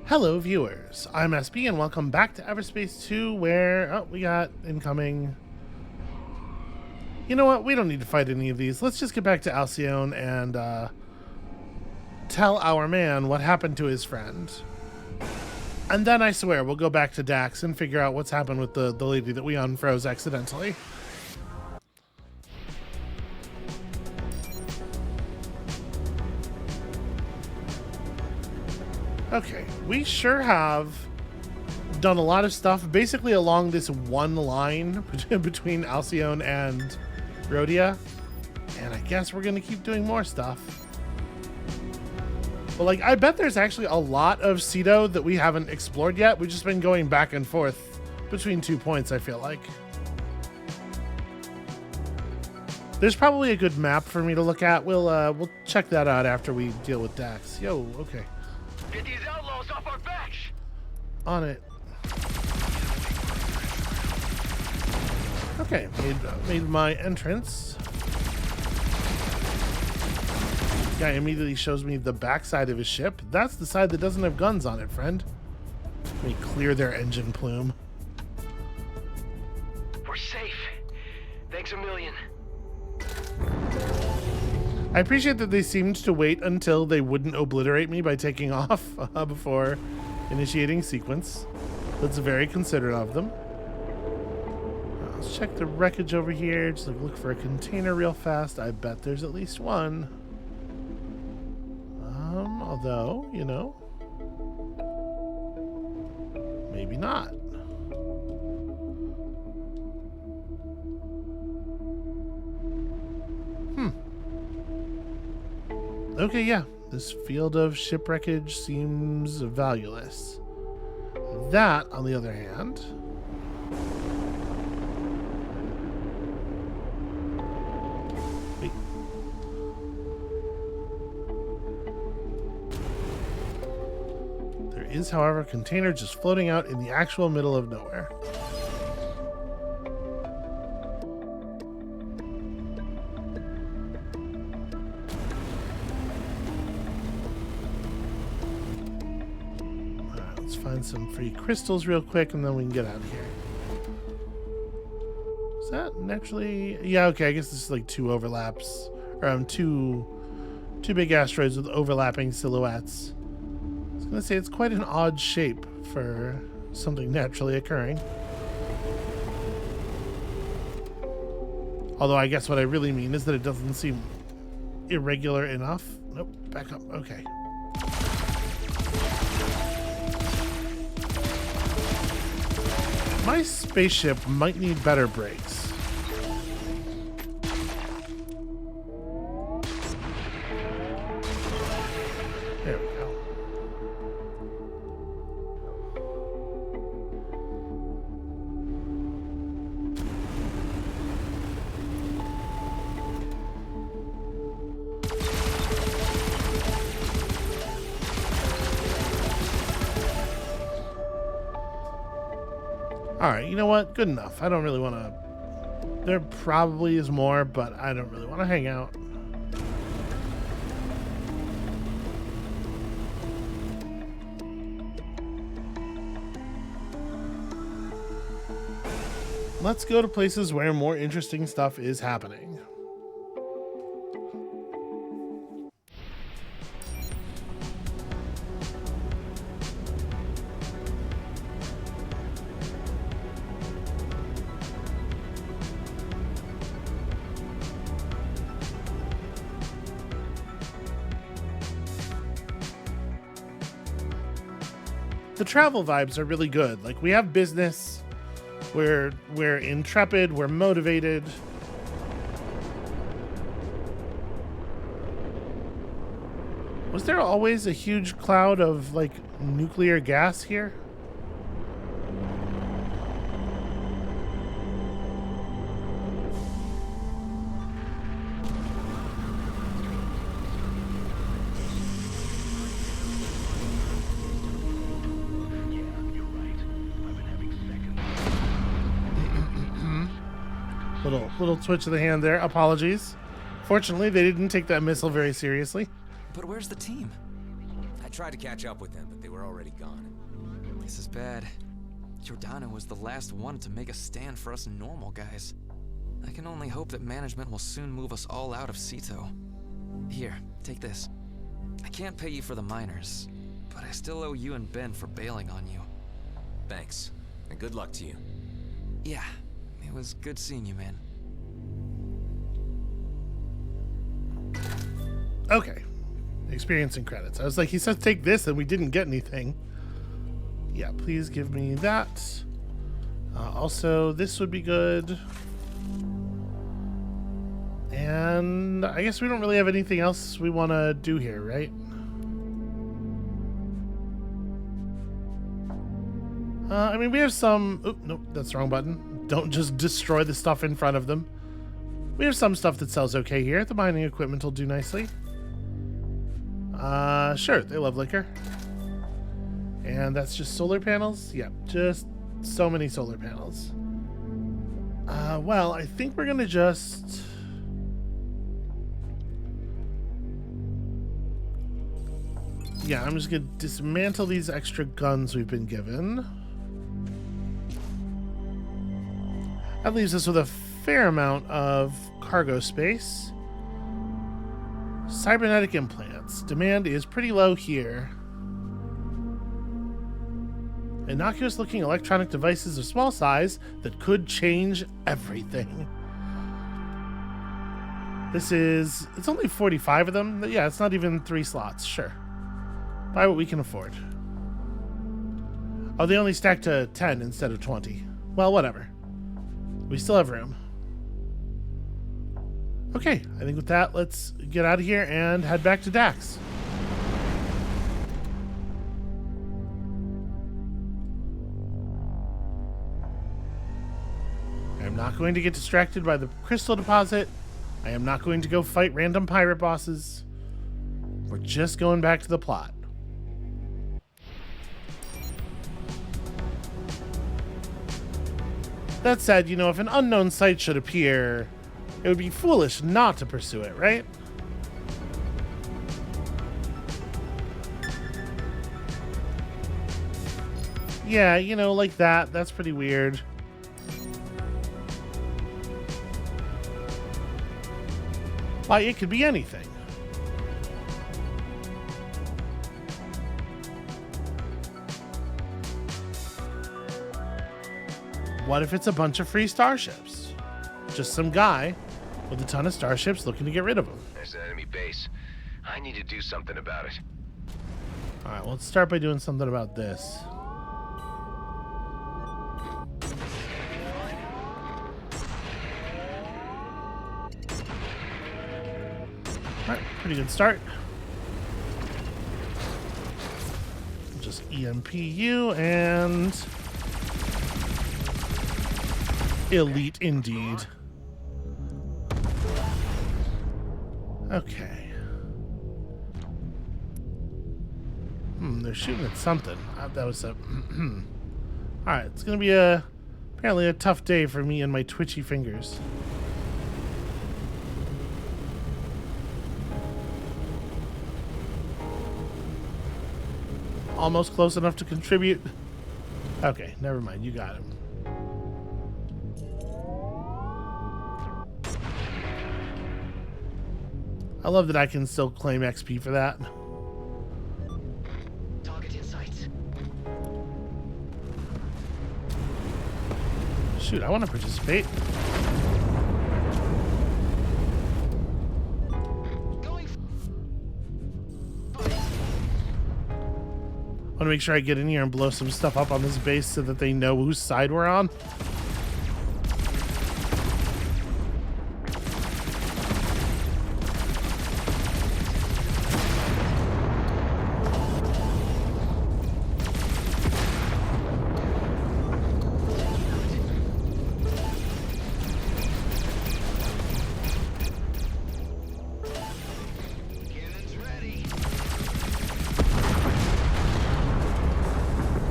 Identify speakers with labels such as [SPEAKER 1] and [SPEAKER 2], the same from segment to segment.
[SPEAKER 1] Hello viewers, I'm SB and welcome back to Everspace 2 where, we got incoming. You know what, we don't need to fight any of these. Let's just get back to Alcyone and tell our man what happened to his friend. And then I swear we'll go back to Dax and figure out what's happened with the lady that we unfroze accidentally. Okay, we sure have done a lot of stuff basically along this one line between Alcyone and Rhodia, and I guess we're gonna keep doing more stuff. But like, I bet there's actually a lot of Cedo that we haven't explored yet. We've just been going back and forth between 2 points, I feel like. There's probably a good map for me to look at. We'll check that out after we deal with Dax. Yo, okay.
[SPEAKER 2] Get these outlaws off our backs!
[SPEAKER 1] On it. Okay, made my entrance. Guy immediately shows me the backside of his ship. That's the side that doesn't have guns on it, friend. Let me clear their engine plume.
[SPEAKER 2] We're safe. Thanks a million.
[SPEAKER 1] I appreciate that they seemed to wait until they wouldn't obliterate me by taking off before initiating sequence. That's very considerate of them. Let's check the wreckage over here. Just like look for a container real fast. I bet there's at least one. Although, you know, maybe not. Okay, yeah, this field of shipwreckage seems valueless. That, on the other hand, wait. There is, however, a container just floating out in the actual middle of nowhere. Find some free crystals real quick and then we can get out of here. Is that naturally? Yeah, okay, I guess this is like two overlaps. Or two big asteroids with overlapping silhouettes. I was gonna say it's quite an odd shape for something naturally occurring. Although I guess what I really mean is that it doesn't seem irregular enough. Nope, back up, okay. My spaceship might need better brakes. There we go. Alright, you know what? Good enough. I don't really want to... There probably is more, but I don't really want to hang out. Let's go to places where more interesting stuff is happening. The travel vibes are really good. Like, we have business, we're intrepid, we're motivated. Was there always a huge cloud of like nuclear gas here? Little twitch of the hand there. Apologies. Fortunately, they didn't take that missile very seriously.
[SPEAKER 3] But where's the team? I tried to catch up with them, but they were already gone.
[SPEAKER 4] This is bad. Giordano was the last one to make a stand for us normal guys. I can only hope that management will soon move us all out of Cedo. Here, take this. I can't pay you for the miners, but I still owe you and Ben for bailing on you.
[SPEAKER 3] Thanks, and good luck to you.
[SPEAKER 4] Yeah, it was good seeing you, man.
[SPEAKER 1] Okay. Experiencing credits. I was like, he said take this and we didn't get anything. Yeah, please give me that. Also, this would be good. And I guess we don't really have anything else we want to do here, right? I mean, we have some... Oop, nope, that's the wrong button. Don't just destroy the stuff in front of them. We have some stuff that sells okay here. The mining equipment will do nicely. Sure, they love liquor. And that's just solar panels? Yep, just so many solar panels. Well, I think we're gonna just... Yeah, I'm just gonna dismantle these extra guns we've been given. That leaves us with a fair amount of cargo space. Cybernetic implants. Demand is pretty low here. Innocuous looking electronic devices of small size that could change everything. This is... It's only 45 of them. Yeah, it's not even 3 slots. Sure. Buy what we can afford. Oh, they only stack to 10 instead of 20. Well, whatever. We still have room. Okay, I think with that, let's get out of here and head back to Dax. I am not going to get distracted by the crystal deposit. I am not going to go fight random pirate bosses. We're just going back to the plot. That said, you know, if an unknown site should appear, it would be foolish not to pursue it, right? Yeah, you know, like that. That's pretty weird. Why, it could be anything. What if it's a bunch of free starships? Just some guy with a ton of starships looking to get rid of them.
[SPEAKER 2] There's an enemy base. I need to do something about it.
[SPEAKER 1] All right, well, let's start by doing something about this. All right, pretty good start. Just EMP you and... Elite indeed. Okay. They're shooting at something. That was a... Alright, it's gonna be apparently a tough day for me and my twitchy fingers. Almost close enough to contribute. Okay, never mind. You got him. I love that I can still claim XP for that.
[SPEAKER 2] Target in sight.
[SPEAKER 1] Shoot, I want to participate. I want to make sure I get in here and blow some stuff up on this base so that they know whose side we're on.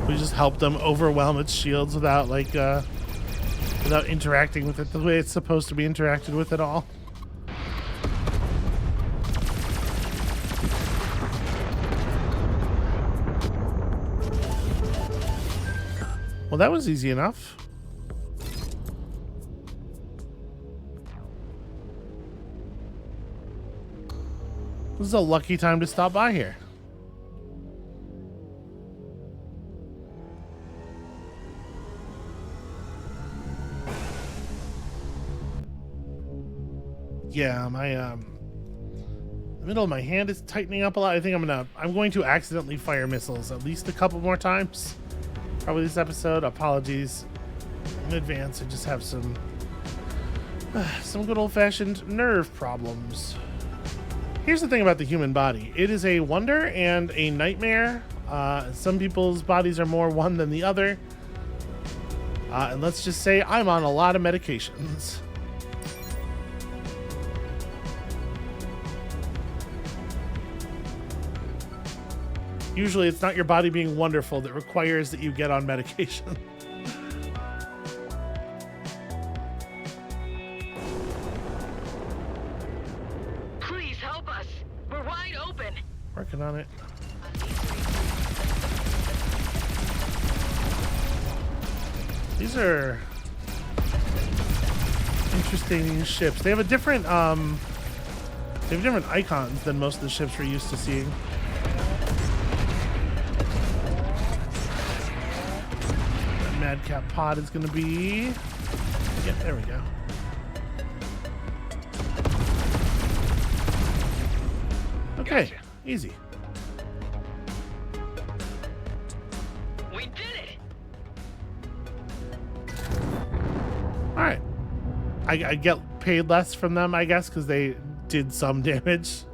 [SPEAKER 1] We just help them overwhelm its shields without without interacting with it the way it's supposed to be interacted with at all. Well, that was easy enough. This is a lucky time to stop by here. Yeah, my the middle of my hand is tightening up a lot. I think I'm going to accidentally fire missiles at least a couple more times. Probably this episode. Apologies in advance. I just have some good old-fashioned nerve problems. Here's the thing about the human body. It is a wonder and a nightmare. Some people's bodies are more one than the other. And let's just say I'm on a lot of medications. Usually it's not your body being wonderful that requires that you get on medication.
[SPEAKER 5] Please help us. We're wide open.
[SPEAKER 1] Working on it. These are interesting ships. They have a different icons than most of the ships we're used to seeing. Madcap pod is going to be... Yep, there we go. Okay,
[SPEAKER 2] Gotcha.
[SPEAKER 1] easy.
[SPEAKER 5] We did it.
[SPEAKER 1] Alright. I get paid less from them, I guess, because they did some damage.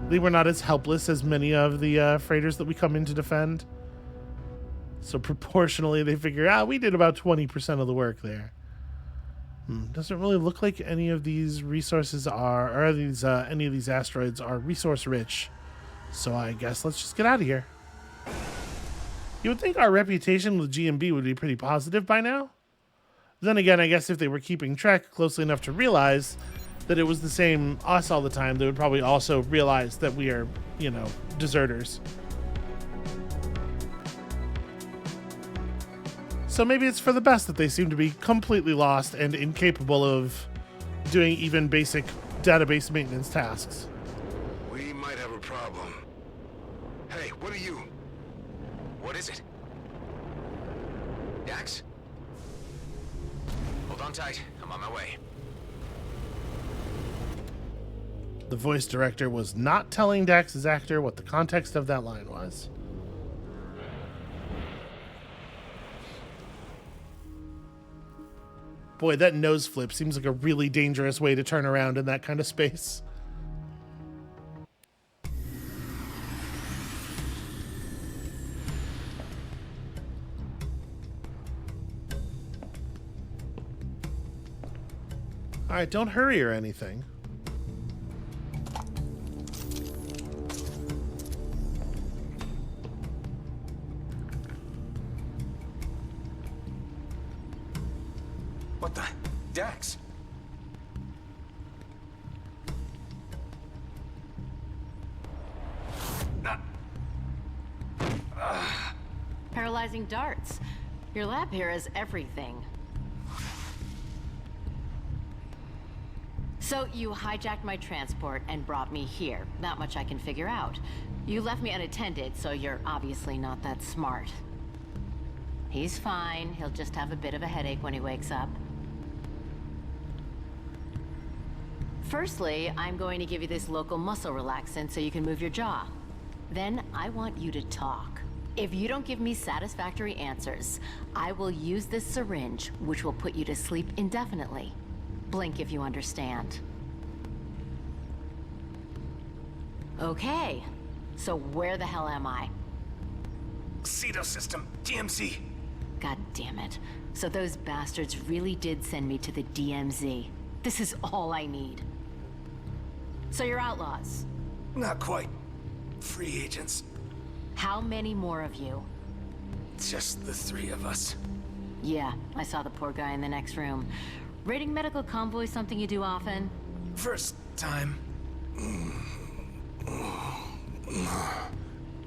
[SPEAKER 1] They were not as helpless as many of the freighters that we come in to defend. So proportionally, they figure, we did about 20% of the work there. Doesn't really look like any of these resources are, or these any of these asteroids are resource rich. So I guess let's just get out of here. You would think our reputation with GMB would be pretty positive by now. Then again, I guess if they were keeping track closely enough to realize that it was the same us all the time, they would probably also realize that we are, deserters. So maybe it's for the best that they seem to be completely lost and incapable of doing even basic database maintenance tasks.
[SPEAKER 6] We might have a problem. Hey, what are you?
[SPEAKER 3] What is it? Dax? Hold on tight. I'm on my way.
[SPEAKER 1] The voice director was not telling Dax's actor what the context of that line was. Boy, that nose flip seems like a really dangerous way to turn around in that kind of space. All right, don't hurry or anything.
[SPEAKER 3] What the? Dax?
[SPEAKER 7] Paralyzing darts. Your lab here is everything. So you hijacked my transport and brought me here. Not much I can figure out. You left me unattended, so you're obviously not that smart. He's fine. He'll just have a bit of a headache when he wakes up. Firstly, I'm going to give you this local muscle relaxant so you can move your jaw. Then I want you to talk. If you don't give me satisfactory answers, I will use this syringe, which will put you to sleep indefinitely. Blink if you understand. Okay, so where the hell am I?
[SPEAKER 6] Cedo system, DMZ.
[SPEAKER 7] God damn it. So those bastards really did send me to the DMZ. This is all I need. So you're outlaws.
[SPEAKER 6] Not quite. Free agents.
[SPEAKER 7] How many more of you?
[SPEAKER 6] Just the three of us.
[SPEAKER 7] Yeah, I saw the poor guy in the next room. Raiding medical convoys something you do often?
[SPEAKER 6] First time.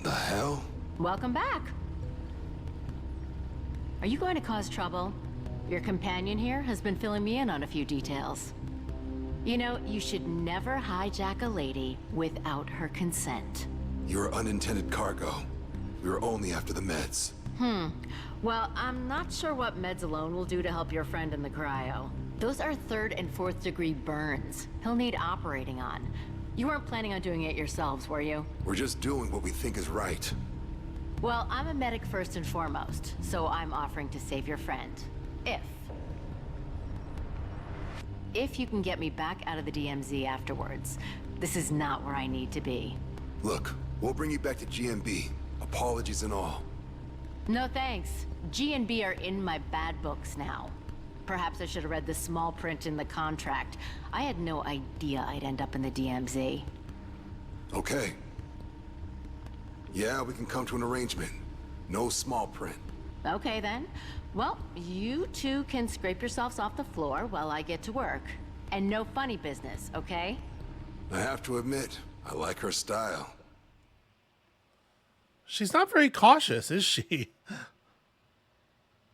[SPEAKER 6] The hell?
[SPEAKER 7] Welcome back. Are you going to cause trouble? Your companion here has been filling me in on a few details. You know, you should never hijack a lady without her consent.
[SPEAKER 6] You're unintended cargo. We were only after the meds.
[SPEAKER 7] Well, I'm not sure what meds alone will do to help your friend in the cryo. Those are 3rd and 4th degree burns. He'll need operating on. You weren't planning on doing it yourselves, were you?
[SPEAKER 6] We're just doing what we think is right.
[SPEAKER 7] Well, I'm a medic first and foremost, so I'm offering to save your friend. If you can get me back out of the DMZ afterwards. This is not where I need to be.
[SPEAKER 6] Look, we'll bring you back to GMB. Apologies and all.
[SPEAKER 7] No thanks. G and B are in my bad books now. Perhaps I should have read the small print in the contract. I had no idea I'd end up in the DMZ.
[SPEAKER 6] Okay. Yeah, we can come to an arrangement. No small print.
[SPEAKER 7] Okay then. Well, you two can scrape yourselves off the floor while I get to work. And no funny business, okay?
[SPEAKER 6] I have to admit, I like her style.
[SPEAKER 1] She's not very cautious, is she?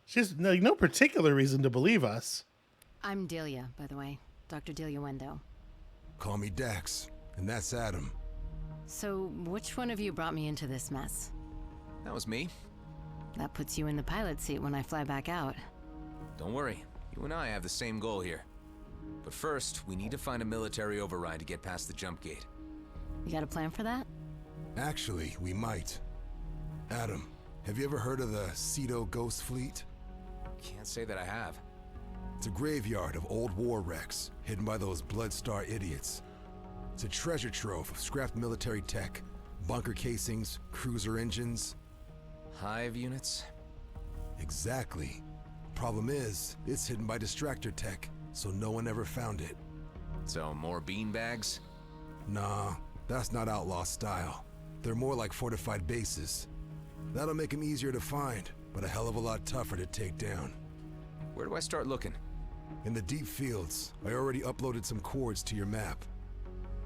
[SPEAKER 1] She has like, no particular reason to believe us.
[SPEAKER 7] I'm Dilia, by the way. Dr. Dilia Wendo.
[SPEAKER 6] Call me Dax, and that's Adam.
[SPEAKER 7] So, which one of you brought me into this mess?
[SPEAKER 3] That was me.
[SPEAKER 7] That puts you in the pilot seat when I fly back out.
[SPEAKER 3] Don't worry. You and I have the same goal here. But first, we need to find a military override to get past the jump gate.
[SPEAKER 7] You got a plan for that?
[SPEAKER 6] Actually, we might. Adam, have you ever heard of the Cedo ghost fleet?
[SPEAKER 3] Can't say that I have.
[SPEAKER 6] It's a graveyard of old war wrecks, hidden by those Bloodstar idiots. It's a treasure trove of scrapped military tech, bunker casings, cruiser engines.
[SPEAKER 3] Hive units?
[SPEAKER 6] Exactly. Problem is, it's hidden by distractor tech, so no one ever found it.
[SPEAKER 3] So, more beanbags?
[SPEAKER 6] Nah, that's not outlaw style. They're more like fortified bases. That'll make them easier to find, but a hell of a lot tougher to take down.
[SPEAKER 3] Where do I start looking?
[SPEAKER 6] In the deep fields, I already uploaded some coords to your map.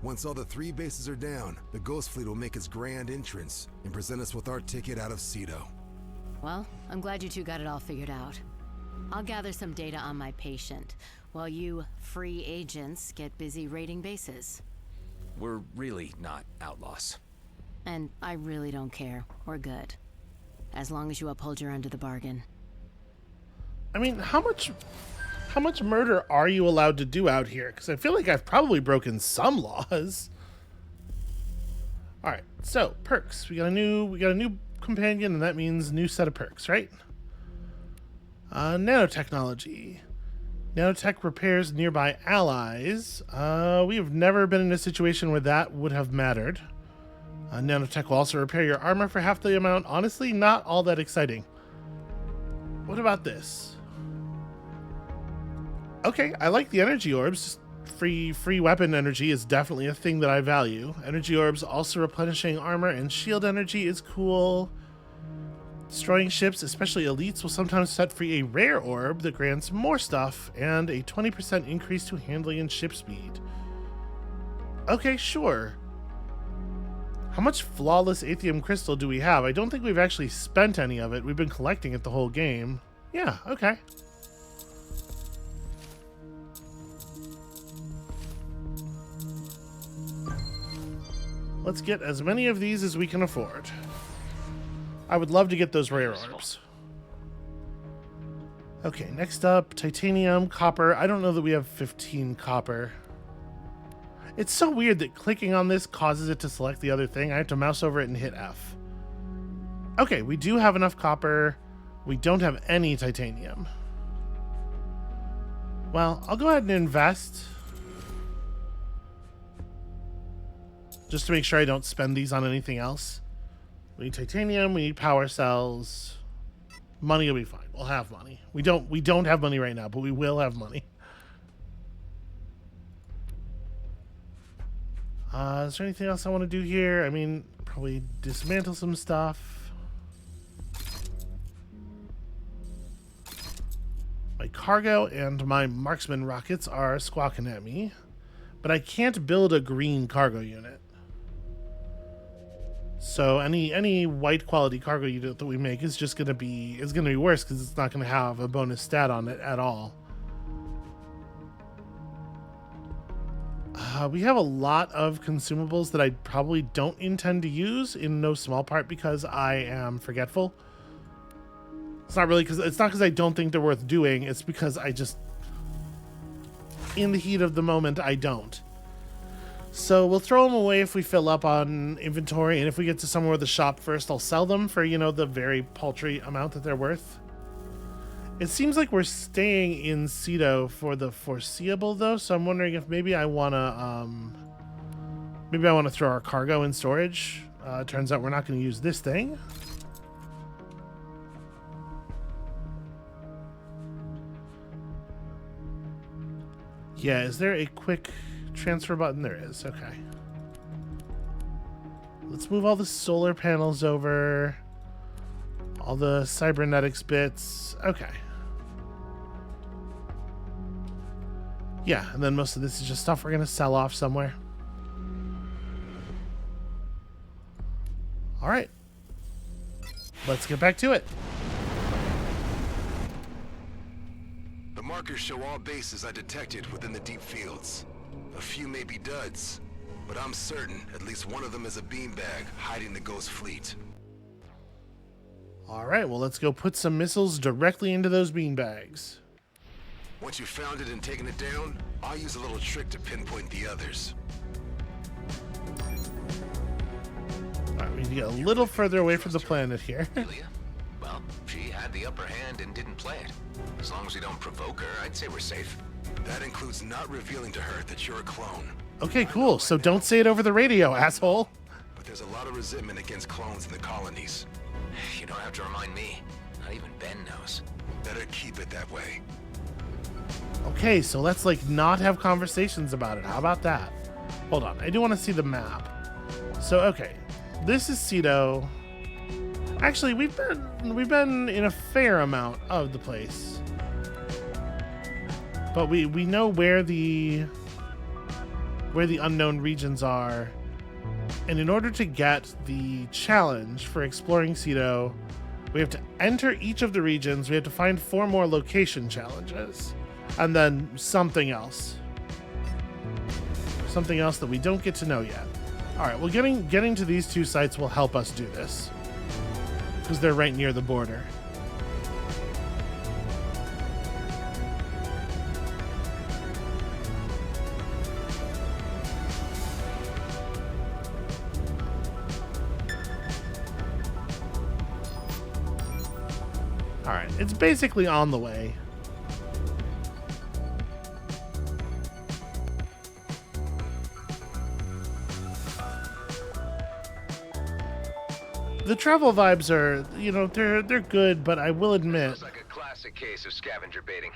[SPEAKER 6] Once all the 3 bases are down, the Ghost Fleet will make its grand entrance and present us with our ticket out of Cedo.
[SPEAKER 7] Well, I'm glad you two got it all figured out. I'll gather some data on my patient, while you free agents get busy raiding bases.
[SPEAKER 3] We're really not outlaws.
[SPEAKER 7] And I really don't care. We're good. As long as you uphold your end of the bargain.
[SPEAKER 1] I mean, how much murder are you allowed to do out here? Because I feel like I've probably broken some laws. All right, so perks. We got a new companion, and that means new set of perks, right? Nanotechnology. Nanotech repairs nearby allies. We have never been in a situation where that would have mattered. Nanotech will also repair your armor for half the amount. Honestly, not all that exciting. What about this? Okay, I like the energy orbs. Free weapon energy is definitely a thing that I value. Energy orbs also replenishing armor and shield energy is cool. Destroying ships, especially elites, will sometimes set free a rare orb that grants more stuff and a 20% increase to handling and ship speed. Okay, sure. How much flawless Aethium crystal do we have? I don't think we've actually spent any of it. We've been collecting it the whole game. Yeah, okay. Let's get as many of these as we can afford. I would love to get those rare orbs. Okay, next up, titanium, copper. I don't know that we have 15 copper. It's so weird that clicking on this causes it to select the other thing. I have to mouse over it and hit F. Okay, we do have enough copper. We don't have any titanium. Well, I'll go ahead and invest. Just to make sure I don't spend these on anything else. We need titanium, we need power cells. Money will be fine. We'll have money. We don't have money right now, but we will have money. Is there anything else I want to do here? I mean, probably dismantle some stuff. My cargo and my marksman rockets are squawking at me, but I can't build a green cargo unit. So any white quality cargo unit that we make is just gonna be worse because it's not gonna have a bonus stat on it at all. We have a lot of consumables that I probably don't intend to use, in no small part because I am forgetful. It's not because I don't think they're worth doing. It's because I just, in the heat of the moment, I don't. So we'll throw them away if we fill up on inventory, and if we get to somewhere with the shop first, I'll sell them for, you know, the very paltry amount that they're worth. It seems like we're staying in Cedo for the foreseeable, though, so I'm wondering if maybe I want to throw our cargo in storage. Turns out we're not going to use this thing. Yeah, is there a quick transfer button? There is. Okay. Let's move all the solar panels over. All the cybernetics bits. Okay. Yeah, and then most of this is just stuff we're going to sell off somewhere. All right. Let's get back to it.
[SPEAKER 6] The markers show all bases I detected within the deep fields. A few may be duds, but I'm certain at least one of them is a beanbag hiding the Ghost fleet.
[SPEAKER 1] All right, well, let's go put some missiles directly into those beanbags.
[SPEAKER 6] Once you've found it and taken it down, I'll use a little trick to pinpoint the others.
[SPEAKER 1] All right, we need to get a little further away from the planet here.
[SPEAKER 2] Dilia? Well, she had the upper hand and didn't play it. As long as we don't provoke her, I'd say we're safe.
[SPEAKER 6] That includes not revealing to her that you're a clone.
[SPEAKER 1] Okay, cool. So don't say it over the radio, asshole.
[SPEAKER 6] But there's a lot of resentment against clones in the colonies.
[SPEAKER 2] You don't have to remind me. Not even Ben knows.
[SPEAKER 6] Better keep it that way.
[SPEAKER 1] Okay, so let's like not have conversations about it. How about that? Hold on, I do want to see the map. So okay, this is Cedo. Actually, we've been in a fair amount of the place, but we know where the unknown regions are, and in order to get the challenge for exploring Cedo, we have to enter each of the regions. We have to find 4 more location challenges. And then something else. Something else that we don't get to know yet. Alright, well getting to these 2 sites will help us do this. Because they're right near the border. Alright, it's basically on the way. The travel vibes are, you know, they're good, but I will admit...
[SPEAKER 2] Looks like a classic case of scavenger baiting.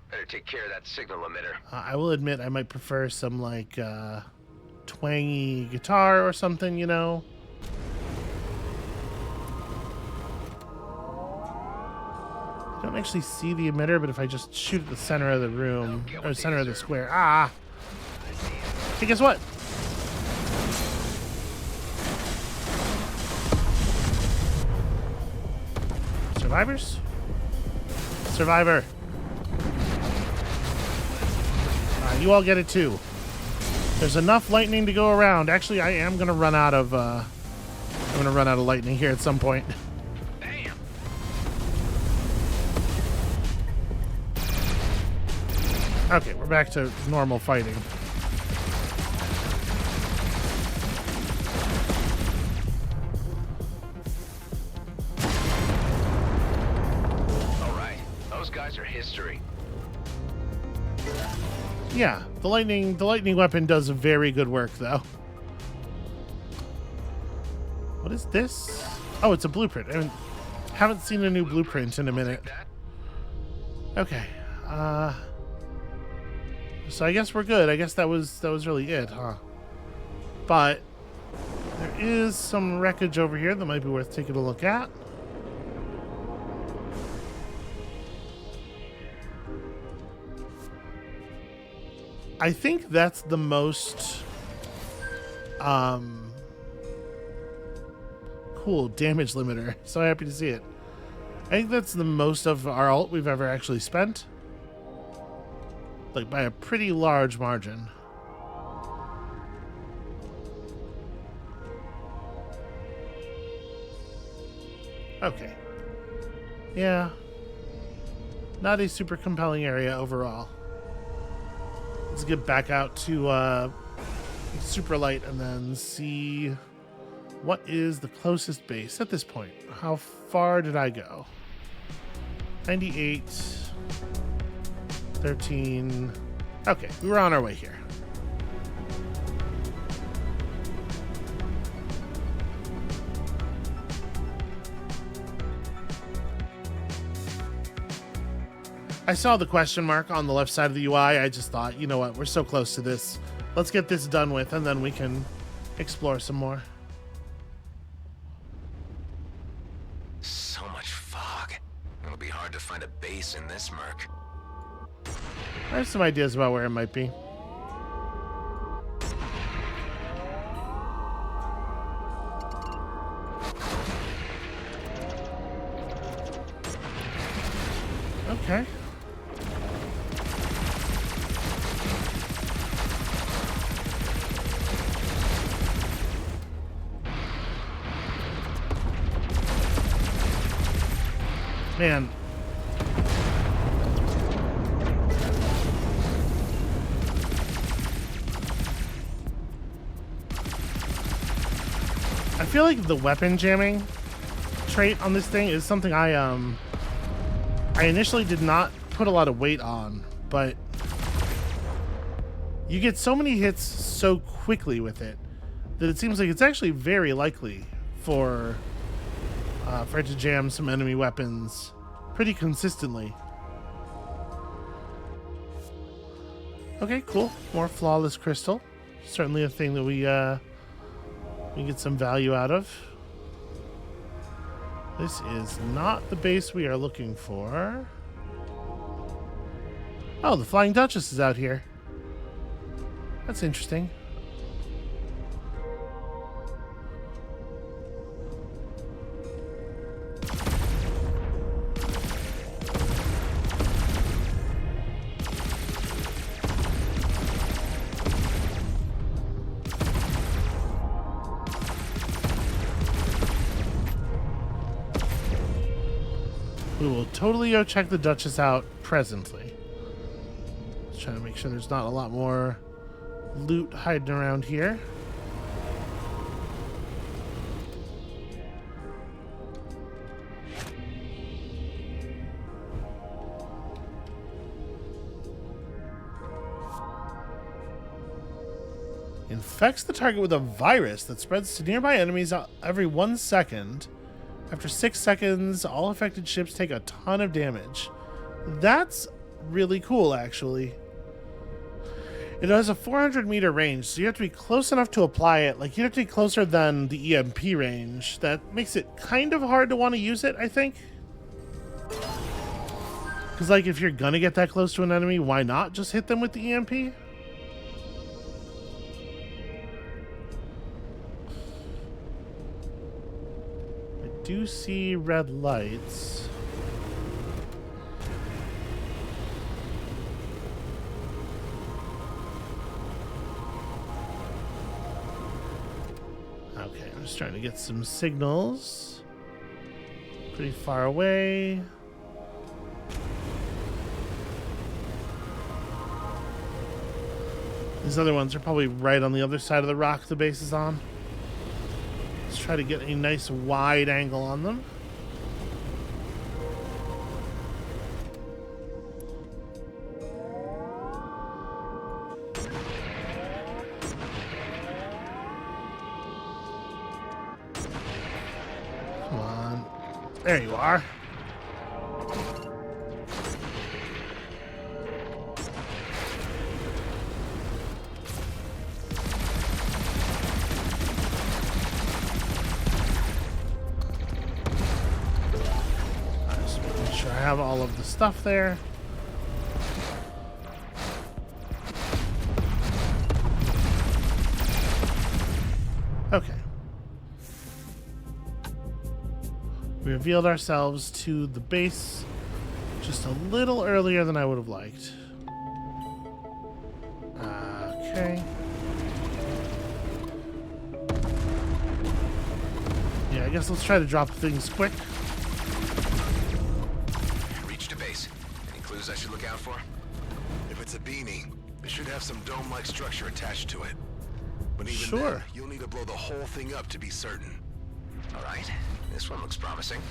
[SPEAKER 2] Better take care of that signal emitter.
[SPEAKER 1] I will admit I might prefer some, like, twangy guitar or something, you know? I don't actually see the emitter, but if I just shoot at the center of the room, or center of the square... Ah! Hey, guess what? Survivors? Survivor. You all get it too. There's enough lightning to go around. Actually, I am gonna run out of lightning here at some point.
[SPEAKER 2] Damn.
[SPEAKER 1] Okay, we're back to normal fighting.
[SPEAKER 2] Guys are history.
[SPEAKER 1] Yeah, the lightning weapon does very good work though. What is this? Oh, it's a blueprint. I haven't seen a new blueprint in a minute. Okay. So I guess we're good. I guess that was really it, huh? But there is some wreckage over here that might be worth taking a look at. I think that's the most cool damage limiter. So happy to see it. I think that's the most of our ult we've ever actually spent. Like by a pretty large margin. Okay. Yeah. Not a super compelling area overall. Let's get back out to super light and then see what is the closest base at this point. How far did I go? 98, 13. Okay, we were on our way here. I saw the question mark on the left side of the UI. I just thought, you know what, we're so close to this. Let's get this done with, and then we can explore some more.
[SPEAKER 2] So much fog. It'll be hard to find a base in this murk.
[SPEAKER 1] I have some ideas about where it might be. Okay. Man. I feel like the weapon jamming trait on this thing is something I initially did not put a lot of weight on, but you get so many hits so quickly with it that it seems like it's actually very likely for it to jam some enemy weapons pretty consistently. Okay, cool. More flawless crystal. Certainly a thing that we get some value out of. This is not the base we are looking for. Oh, the Flying Duchess is out here. That's interesting. We will totally go check the Duchess out presently. Just trying to make sure there's not a lot more loot hiding around here. Infects the target with a virus that spreads to nearby enemies every 1 second. After 6 seconds, all affected ships take a ton of damage. That's really cool, actually. It has a 400-meter range, so you have to be close enough to apply it. Like, you have to be closer than the EMP range. That makes it kind of hard to want to use it, I think. Because, like, if you're gonna get that close to an enemy, why not just hit them with the EMP? Do see red lights. Okay, I'm just trying to get some signals. Pretty far away. These other ones are probably right on the other side of the rock the base is on. Let's try to get a nice wide angle on them. Come on. There you are. Have all of the stuff there. Okay. We revealed ourselves to the base just a little earlier than I would have liked. Okay. Yeah, I guess let's try to drop things quick.
[SPEAKER 2] Reached a base. Any clues I should look out for?
[SPEAKER 6] If it's a beanie, it should have some dome-like structure attached to it. But even
[SPEAKER 1] Sure.
[SPEAKER 6] then, you'll need to blow the whole thing up to be certain.
[SPEAKER 2] All right. This one looks promising.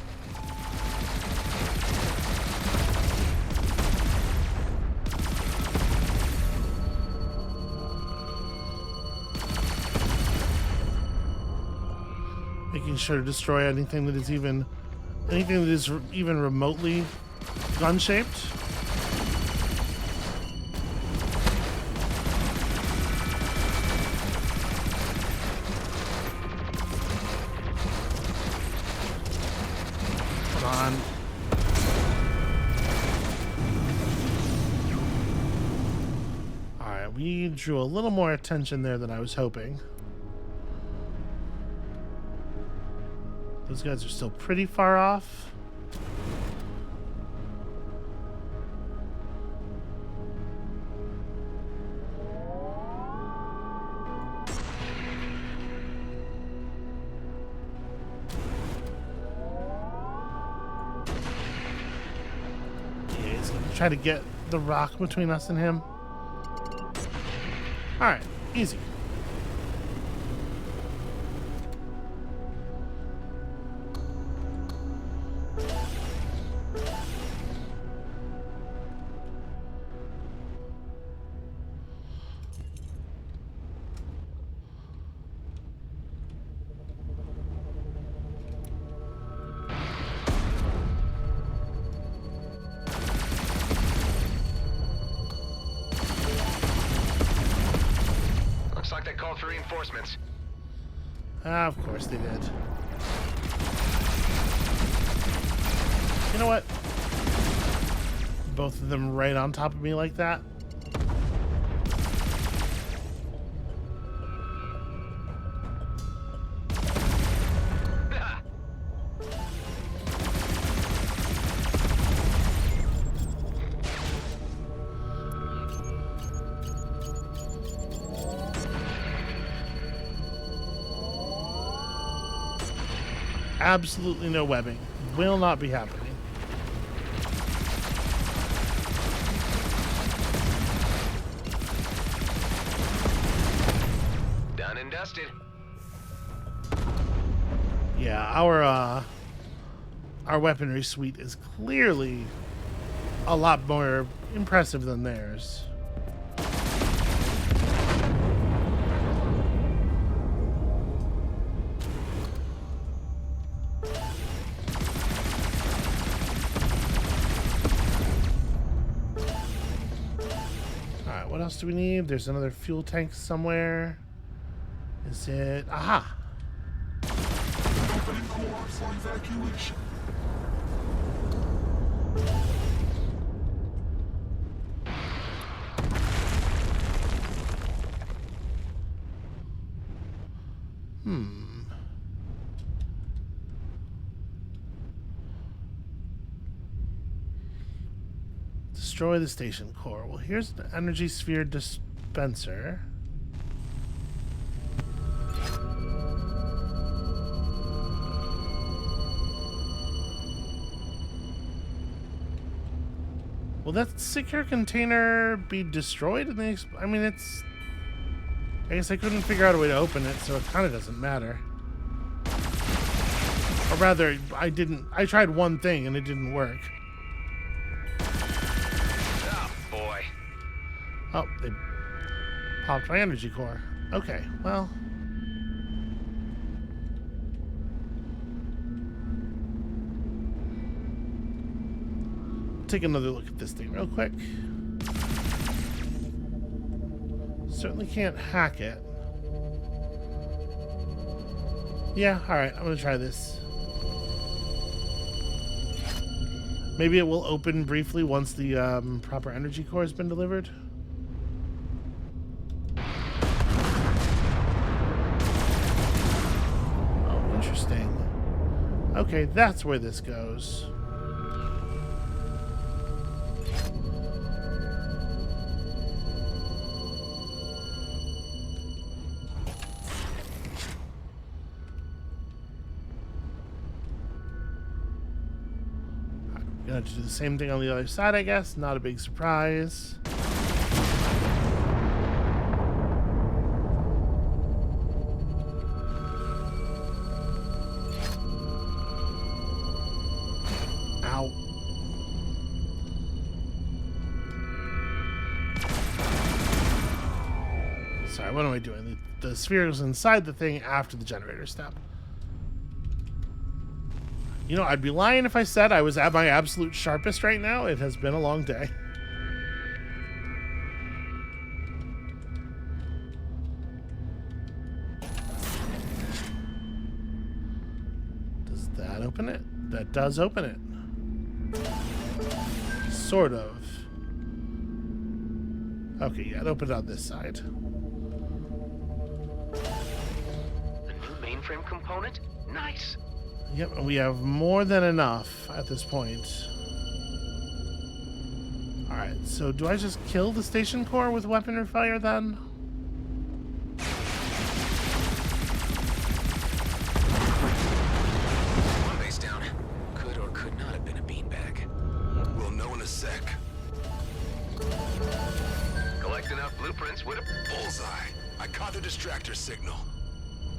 [SPEAKER 1] Making sure to destroy anything that is even remotely gun-shaped. Hold on. All right, we drew a little more attention there than I was hoping. Those guys are still pretty far off. Yeah, he's gonna try to get the rock between us and him. Alright, easy.
[SPEAKER 2] Looks like they called for reinforcements.
[SPEAKER 1] Ah, of course they did. You know what? Both of them right on top of me like that. Absolutely no webbing. Will not be happening.
[SPEAKER 2] Done and dusted.
[SPEAKER 1] Yeah, our weaponry suite is clearly a lot more impressive than theirs. Alright, what else do we need? There's another fuel tank somewhere. Is it? Aha!
[SPEAKER 8] Opening core for evacuation.
[SPEAKER 1] Destroy the station core. Well, here's the energy sphere dispenser. Will that secure container be destroyed in the I mean, it's... I guess I couldn't figure out a way to open it, so it kind of doesn't matter. Or rather, I tried one thing and it didn't work.
[SPEAKER 2] Oh, boy.
[SPEAKER 1] Oh, they popped my energy core. Okay, well... take another look at this thing real quick. Certainly can't hack it. Yeah, alright, I'm gonna try this. Maybe it will open briefly once the proper energy core has been delivered. Oh, interesting. Okay, that's where this goes. Gonna have to do the same thing on the other side, I guess. Not a big surprise. Ow. Sorry, what am I doing? The sphere is inside the thing after the generator step. You know, I'd be lying if I said I was at my absolute sharpest right now. It has been a long day. Does that open it? That does open it. Sort of. Okay, yeah, it opened on this side.
[SPEAKER 2] The new mainframe component? Nice.
[SPEAKER 1] Yep, and we have more than enough at this point. Alright, so do I just kill the station core with weaponry fire then?
[SPEAKER 2] One base down. Could or could not have been a beanbag.
[SPEAKER 6] We'll know in a sec.
[SPEAKER 2] Collect enough blueprints would have...
[SPEAKER 6] Bullseye. I caught the distractor signal.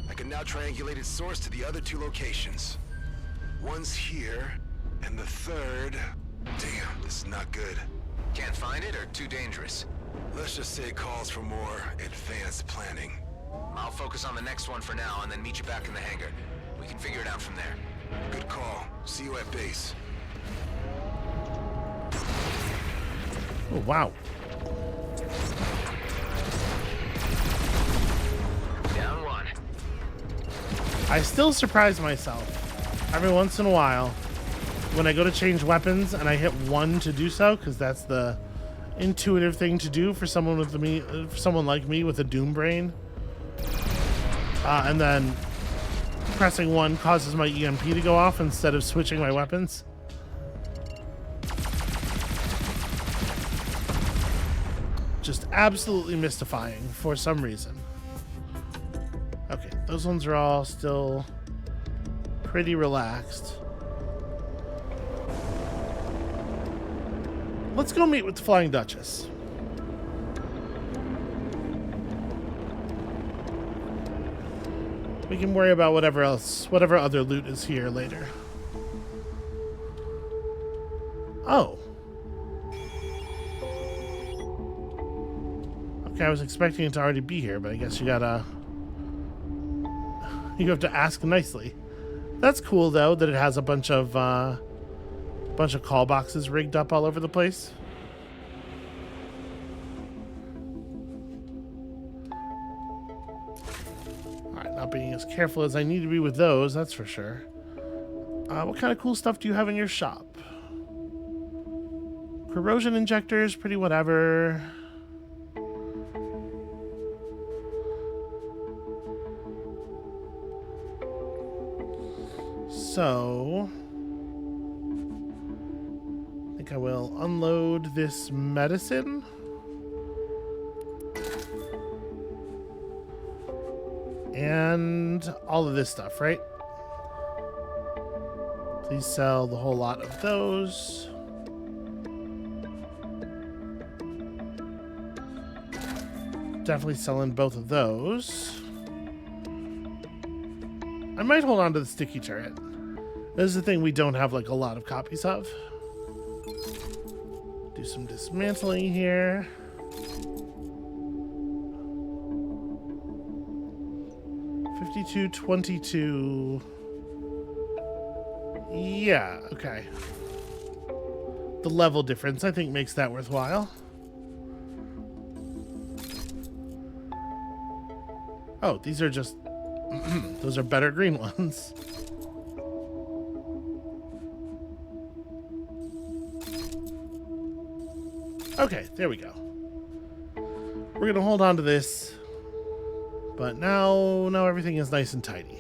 [SPEAKER 6] I can now triangulate its source to the other two locations. One's here, and the third... Damn, this is not good.
[SPEAKER 2] Can't find it or too dangerous?
[SPEAKER 6] Let's just say it calls for more advanced planning.
[SPEAKER 2] I'll focus on the next one for now and then meet you back in the hangar. We can figure it out from there.
[SPEAKER 6] Good call. See you at base.
[SPEAKER 1] Oh, wow.
[SPEAKER 2] Down one.
[SPEAKER 1] I still surprise myself every once in a while when I go to change weapons and I hit 1 to do so, because that's the intuitive thing to do for someone like me with a Doom brain. And then pressing 1 causes my EMP to go off instead of switching my weapons. Just absolutely mystifying for some reason. Okay, those ones are all still pretty relaxed. Let's go meet with the Flying Duchess. We can worry about whatever other loot is here later. Oh. Okay, I was expecting it to already be here, but I guess you have to ask nicely. That's cool though that it has a bunch of call boxes rigged up all over the place. Alright, not being as careful as I need to be with those, that's for sure. What kind of cool stuff do you have in your shop? Corrosion injectors, pretty whatever. So, I think I will unload this medicine. And all of this stuff, right? Please sell the whole lot of those. Definitely selling both of those. I might hold on to the sticky turret. This is the thing we don't have like a lot of copies of. Do some dismantling here. $52.22. Yeah, okay. The level difference I think makes that worthwhile. Oh, these are just those are better green ones. Okay, there we go. We're gonna hold on to this, but now everything is nice and tidy.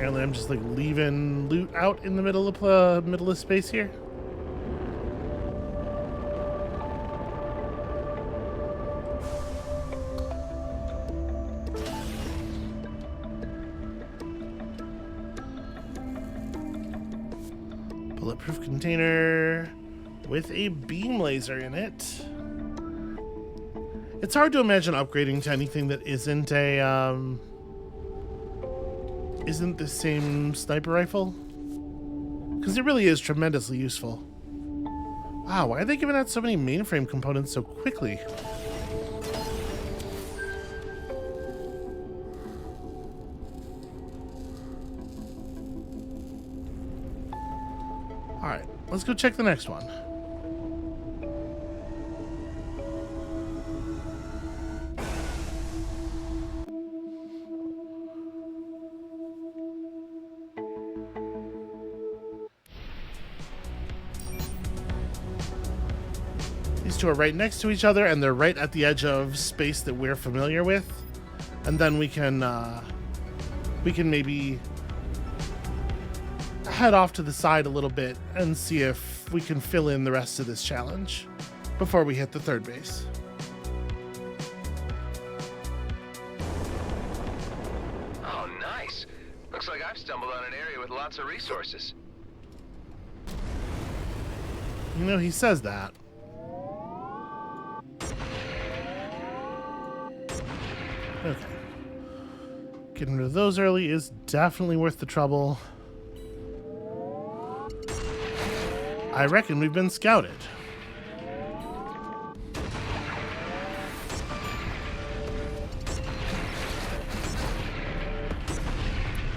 [SPEAKER 1] Apparently I'm just like leaving loot out in the middle of space here. Bulletproof container with a beam laser in it. It's hard to imagine upgrading to anything that isn't the same sniper rifle, because it really is tremendously useful. Wow, why are they giving out so many mainframe components so quickly? All right, let's go check the next one. These two are right next to each other, and they're right at the edge of space that we're familiar with. And then we can maybe head off to the side a little bit and see if we can fill in the rest of this challenge before we hit the third base.
[SPEAKER 2] Oh, nice. Looks like I've stumbled on an area with lots of resources.
[SPEAKER 1] You know, he says that. Okay. Getting rid of those early is definitely worth the trouble. I reckon we've been scouted.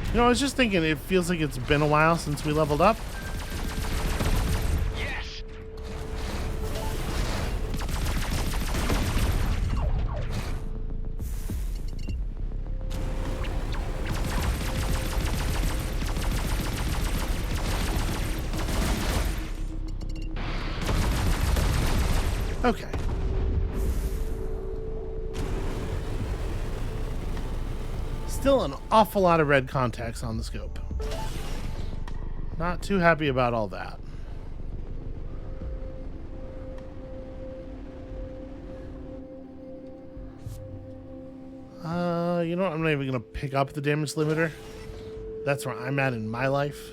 [SPEAKER 1] You know, I was just thinking, it feels like it's been a while since we leveled up.
[SPEAKER 2] Yes!
[SPEAKER 1] Okay. Still an awful lot of red contacts on the scope. Not too happy about all that. You know what? I'm not even gonna pick up the damage limiter. That's where I'm at in my life.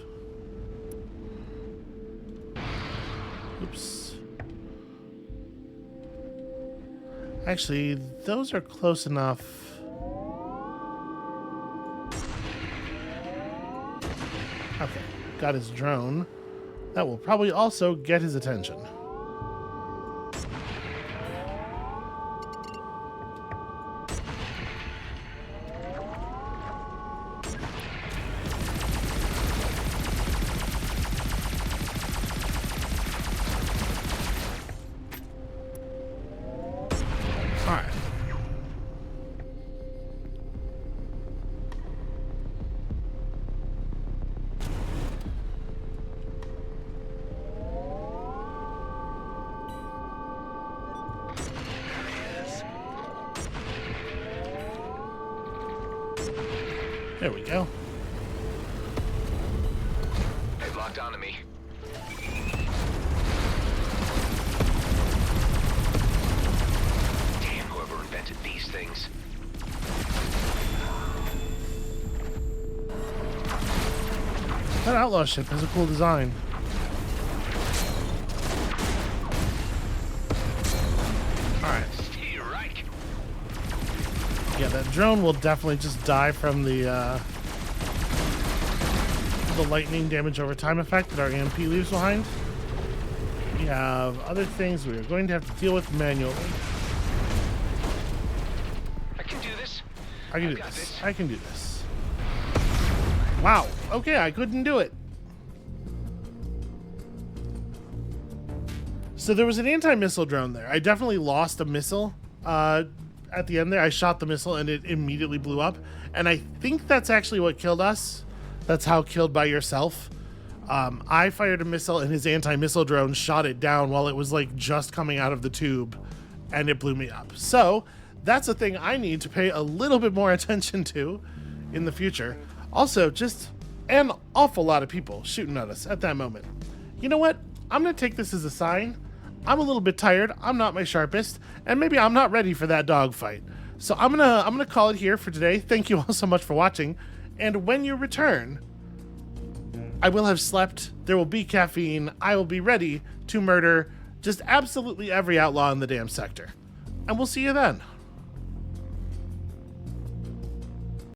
[SPEAKER 1] Oops. Actually, those are close enough. Okay, got his drone. That will probably also get his attention. All right. There we go.
[SPEAKER 2] They've locked onto me. Damn, whoever invented these things.
[SPEAKER 1] That outlaw ship has a cool design. Alright.
[SPEAKER 2] You're right.
[SPEAKER 1] Yeah, that drone will definitely just die from the lightning damage over time effect that our EMP leaves behind. We have other things we are going to have to deal with manually.
[SPEAKER 2] I can do this.
[SPEAKER 1] I can do
[SPEAKER 2] I've got
[SPEAKER 1] this.
[SPEAKER 2] this.
[SPEAKER 1] I can do this. Wow. Okay, I couldn't do it. So there was an anti-missile drone there. I definitely lost a missile at the end there. I shot the missile and it immediately blew up. And I think that's actually what killed us. That's how killed by yourself. I fired a missile and his anti-missile drone shot it down while it was like just coming out of the tube and it blew me up. So that's a thing I need to pay a little bit more attention to in the future. Also, just An awful lot of people shooting at us at that moment. You know what? I'm going to take this as a sign. I'm a little bit tired. I'm not my sharpest, and maybe I'm not ready for that dogfight. So I'm gonna call it here for today. Thank you all so much for watching. And when you return, I will have slept. There will be caffeine. I will be ready to murder just absolutely every outlaw in the damn sector. And we'll see you then.